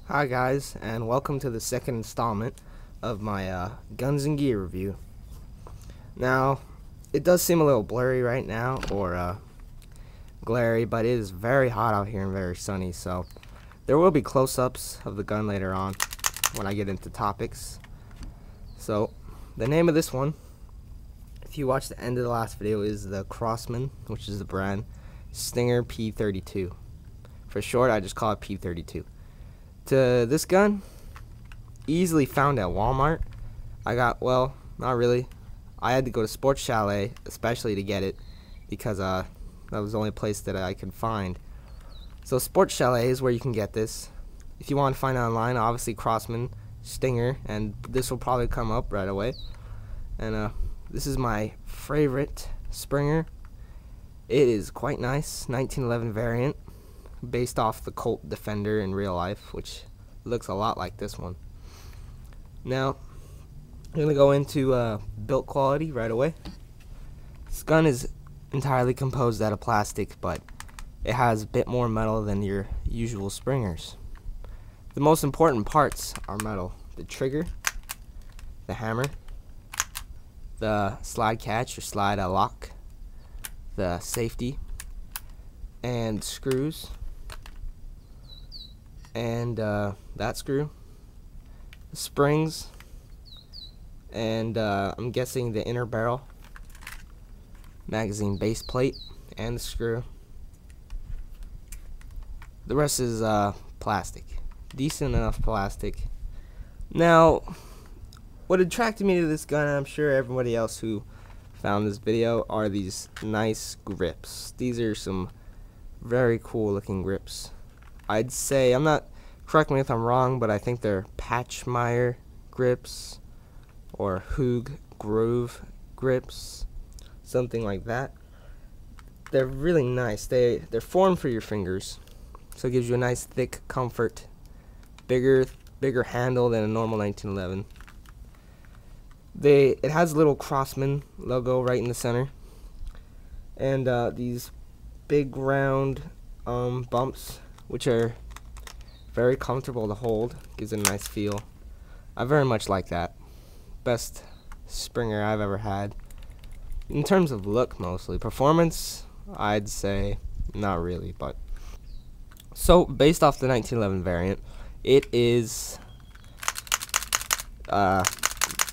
Hi guys, and welcome to the second installment of my guns and gear review. Now, it does seem a little blurry right now, or glary, but it is very hot out here and very sunny, so there will be close-ups of the gun later on when I get into topics. So, the name of this one, if you watch the end of the last video, is the Crosman, which is the brand, Stinger P32. For short, I just call it P32. To this gun, easily found at Walmart. Well, not really. I had to go to Sports Chalet especially to get it because that was the only place that I could find. So Sports Chalet is where you can get this. If you want to find it online, obviously Crosman Stinger, and this will probably come up right away. And this is my favorite Springer. It is quite nice, 1911 variant, based off the Colt Defender in real life, which looks a lot like this one. Now, I'm going to go into build quality right away. This gun is entirely composed out of plastic, but it has a bit more metal than your usual Springers. The most important parts are metal: the trigger, the hammer, the slide catch or slide lock, the safety, and screws, and that screw, the springs, and I'm guessing the inner barrel, magazine base plate, and the screw. The rest is plastic, decent enough plastic. Now, what attracted me to this gun, and I'm sure everybody else who found this video, are these nice grips. These are some very cool looking grips. I'd say, correct me if I'm wrong, but I think they're Patchmeyer grips or Hugue Groove grips, something like that. They're really nice. They're formed for your fingers, so it gives you a nice thick comfort, bigger handle than a normal 1911. It has a little Crosman logo right in the center, and these big round bumps, which are very comfortable to hold, gives it a nice feel. I very much like that. Best Springer I've ever had. In terms of look, mostly. Performance, I'd say not really, but so based off the 1911 variant, it is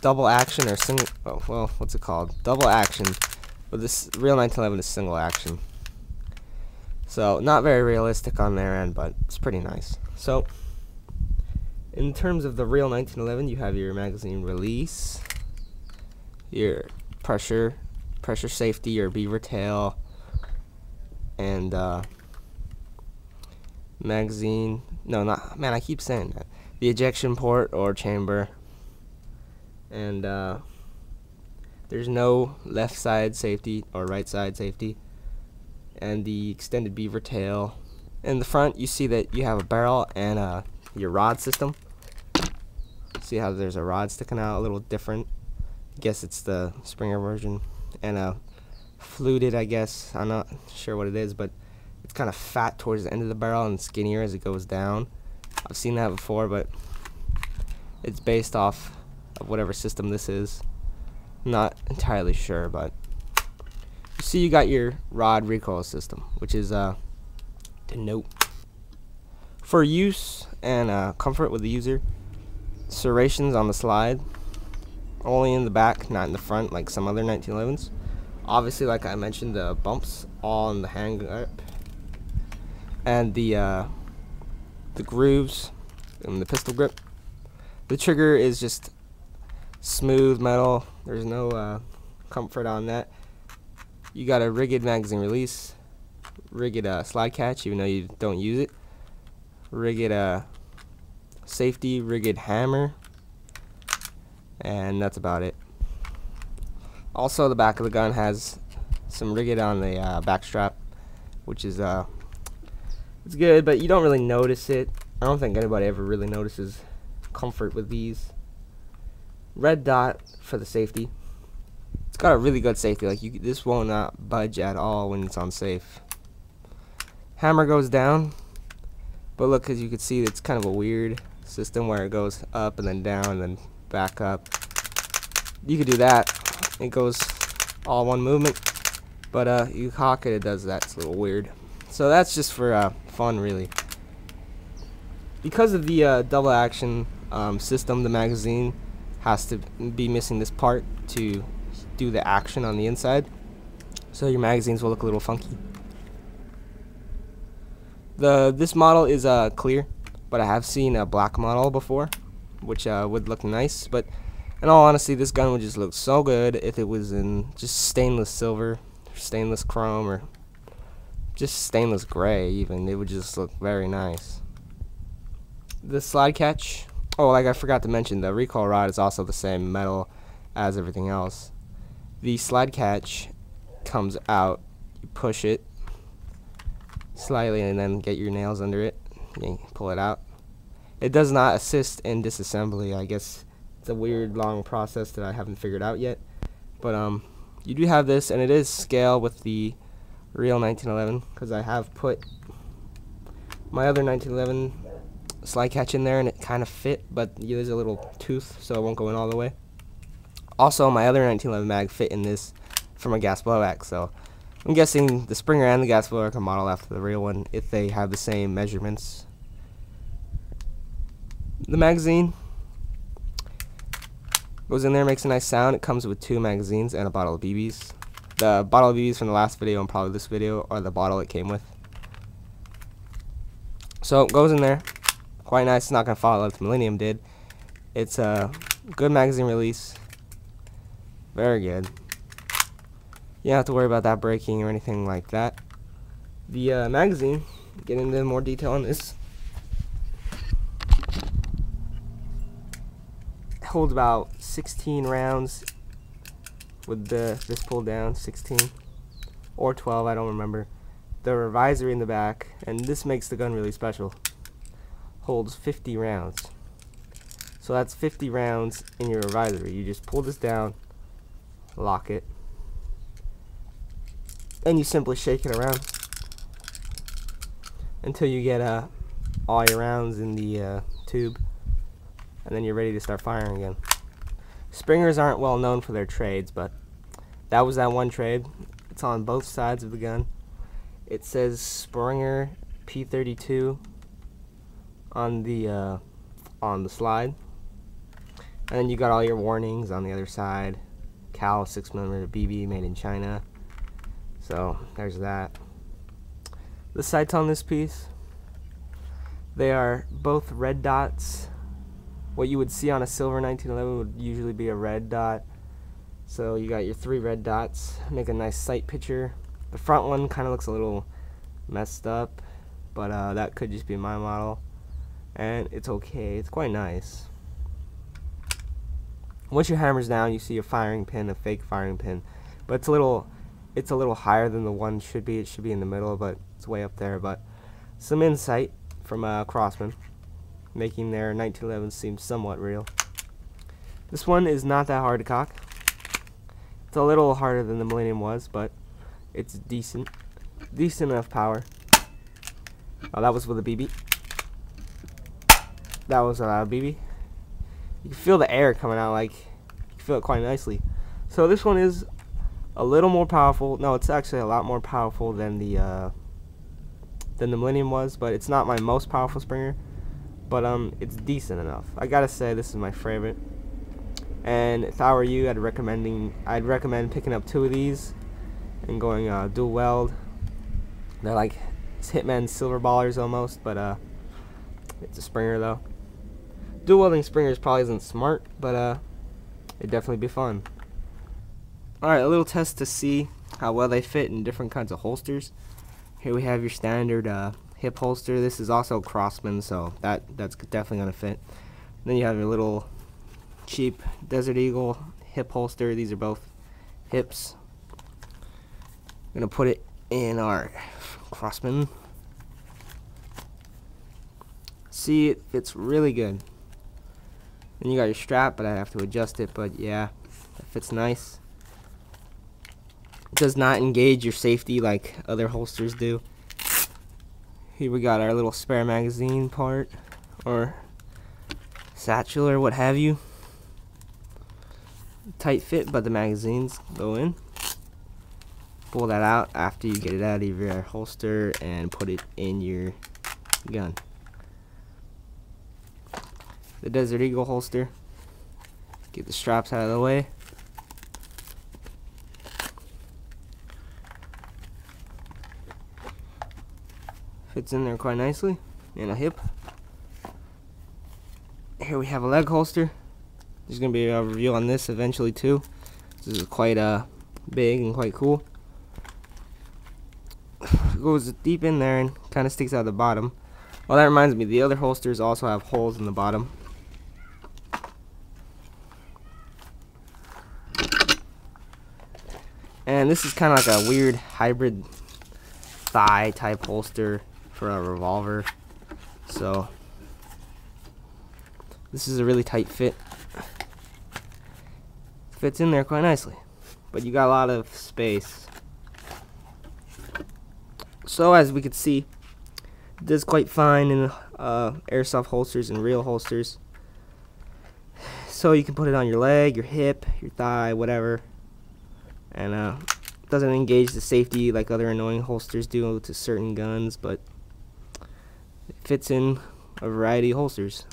double action or single, what's it called? Double action, but this real 1911 is single action. So not very realistic on their end, but it's pretty nice. So in terms of the real 1911, you have your magazine release, your pressure safety, your beaver tail, and magazine, I keep saying that, the ejection port or chamber, and there's no left side safety or right side safety, and the extended beaver tail. In the front, you see that you have a barrel and your rod system. See how there's a rod sticking out, a little different. I guess it's the Springer version. And fluted, I guess. I'm not sure what it is, but it's kind of fat towards the end of the barrel and skinnier as it goes down. I've seen that before, but it's based off of whatever system this is. Not entirely sure, but you see you got your rod recoil system, which is to note. For use and comfort with the user, serrations on the slide, only in the back, not in the front like some other 1911s. Obviously, like I mentioned, the bumps all on the hand grip, and the grooves in the pistol grip. The trigger is just smooth metal. There's no comfort on that. You got a rigged magazine release, rigged slide catch, even though you don't use it, rigged safety, rigged hammer, and that's about it. Also, the back of the gun has some rigged on the back strap, which is it's good, but you don't really notice it. I don't think anybody ever really notices comfort with these. Red dot for the safety. It's got a really good safety. Like this will not budge at all when it's on safe. Hammer goes down. But look, as you can see, it's kind of a weird system where it goes up and then down and then back up. You could do that. It goes all one movement. But you cock it, it does that. It's a little weird. So that's just for fun, really. Because of the double action system, the magazine has to be missing this part to do the action on the inside. So your magazines will look a little funky. This model is clear, but I have seen a black model before, which would look nice. But in all honesty, this gun would just look so good if it was in just stainless silver, stainless chrome, or just stainless gray even. It would just look very nice. The slide catch, oh, like I forgot to mention, the recoil rod is also the same metal as everything else. The slide catch comes out, you push it slightly and then get your nails under it, you pull it out. It does not assist in disassembly. I guess it's a weird long process that I haven't figured out yet. But you do have this, and it is scale with the real 1911, because I have put my other 1911 slide catch in there and it kind of fit, but there's a little tooth so it won't go in all the way. Also, my other 1911 mag fit in this from a gas blowback, so I'm guessing the Springer and the gas blowback are modeled after the real one if they have the same measurements. The magazine goes in there, makes a nice sound. It comes with 2 magazines and a bottle of BBs. The bottle of BBs from the last video and probably this video are the bottle it came with. So it goes in there. Quite nice. It's not going to fall like the Millennium did. It's a good magazine release. Very good. You don't have to worry about that breaking or anything like that. The magazine, get into more detail on this, it holds about 16 rounds with this pulled down, 16 or 12, I don't remember. The revisory in the back, and this makes the gun really special, holds 50 rounds. So that's 50 rounds in your revisory. You just pull this down, lock it, and you simply shake it around until you get all your rounds in the tube, and then you're ready to start firing again. Springers aren't well known for their trades, but that was that one trade. It's on both sides of the gun. It says Springer P32 on the slide, and then you got all your warnings on the other side. Cal 6mm BB made in China. So there's that. The sights on this piece, they are both red dots. What you would see on a silver 1911 would usually be a red dot. So you got your 3 red dots, make a nice sight picture. The front one kind of looks a little messed up, but that could just be my model, and it's okay. It's quite nice. Once your hammer's down, you see a firing pin, a fake firing pin, but it's a little higher than the one should be. It should be in the middle, but it's way up there. But some insight from Crosman, making their 1911 seem somewhat real. This one is not that hard to cock. It's a little harder than the Millennium was, but it's decent enough power. Oh, that was with a BB. That was a BB. You can feel the air coming out, like you can feel it quite nicely. So this one is a little more powerful. No, it's actually a lot more powerful than the Millennium was, but it's not my most powerful Springer. But it's decent enough. I gotta say, this is my favorite. And if I were you, I'd recommend picking up 2 of these and going dual weld. They're like Hitman silver ballers almost, but it's a Springer though. Dual welding Springers probably isn't smart, but it'd definitely be fun. Alright, a little test to see how well they fit in different kinds of holsters. Here we have your standard hip holster. This is also Crosman, so that's definitely gonna fit. Then you have your little cheap Desert Eagle hip holster. These are both hips. I'm gonna put it in our Crosman. See, it fits really good. Then you got your strap, but I have to adjust it, but yeah, it fits nice. It does not engage your safety like other holsters do. here we got our little spare magazine part, or satchel, or what have you. Tight fit, but the magazines go in. Pull that out after you get it out of your holster and put it in your gun. The Desert Eagle holster. Get the straps out of the way. Fits in there quite nicely, and a hip. Here we have a leg holster. There's going to be a review on this eventually too. This is quite big and quite cool. It goes deep in there and kind of sticks out the bottom. Well, that reminds me, the other holsters also have holes in the bottom. And this is kind of like a weird hybrid thigh type holster for a revolver. So this is a really tight fit. Fits in there quite nicely, but you got a lot of space. So as we could see, it does quite fine in airsoft holsters and real holsters. So you can put it on your leg, your hip, your thigh, whatever, and doesn't engage the safety like other annoying holsters do to certain guns, but it fits in a variety of holsters.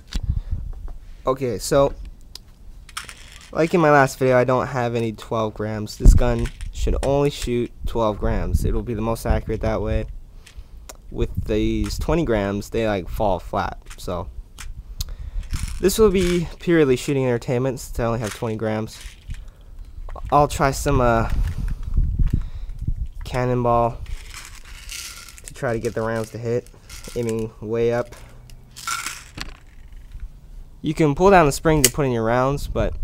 Okay, so like in my last video, I don't have any 12 grams. This gun should only shoot 12 grams. It'll be the most accurate that way. With these 20 grams, they like fall flat. So this will be purely shooting entertainment since I only have 20 grams. I'll try some cannonball to try to get the rounds to hit, aiming way up. You can pull down the spring to put in your rounds, but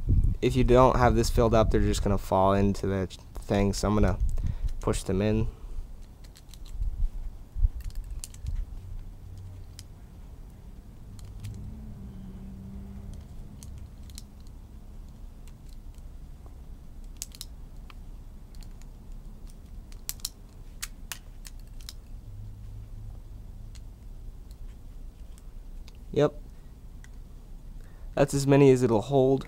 if you don't have this filled up, they're just going to fall into the thing, so I'm going to push them in. Yep. That's as many as it'll hold.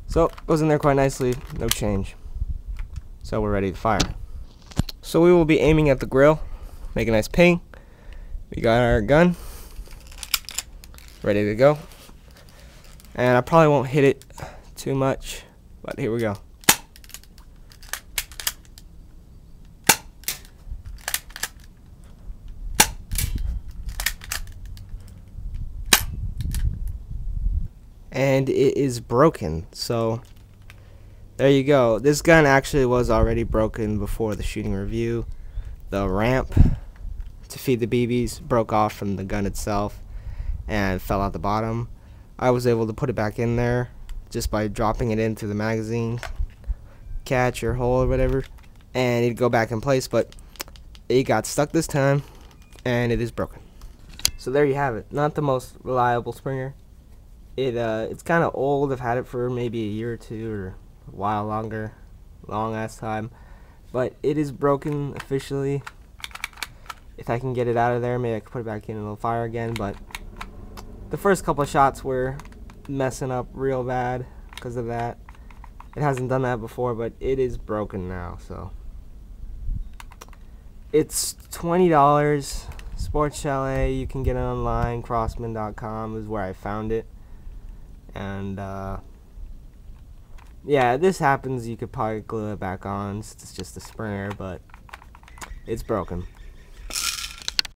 So, goes in there quite nicely, no change. So we're ready to fire. So we will be aiming at the grill, make a nice ping. We got our gun, ready to go. And I probably won't hit it too much, but here we go. And it is broken, so there you go. This gun actually was already broken before the shooting review. The ramp to feed the BBs broke off from the gun itself and fell out the bottom. I was able to put it back in there just by dropping it into the magazine catch or hole or whatever, and it'd go back in place, but it got stuck this time and it is broken. So there you have it. Not the most reliable Springer. It's kind of old. I've had it for maybe a year or two or a while longer, long ass time, but it is broken officially. If I can get it out of there, maybe I can put it back in and it'll fire again, but the first couple of shots were messing up real bad because of that. It hasn't done that before, but it is broken now. So it's $20. Sports Chalet, you can get it online. Crosman.com is where I found it. And yeah, this happens. You could probably glue it back on. It's just a Springer, but it's broken.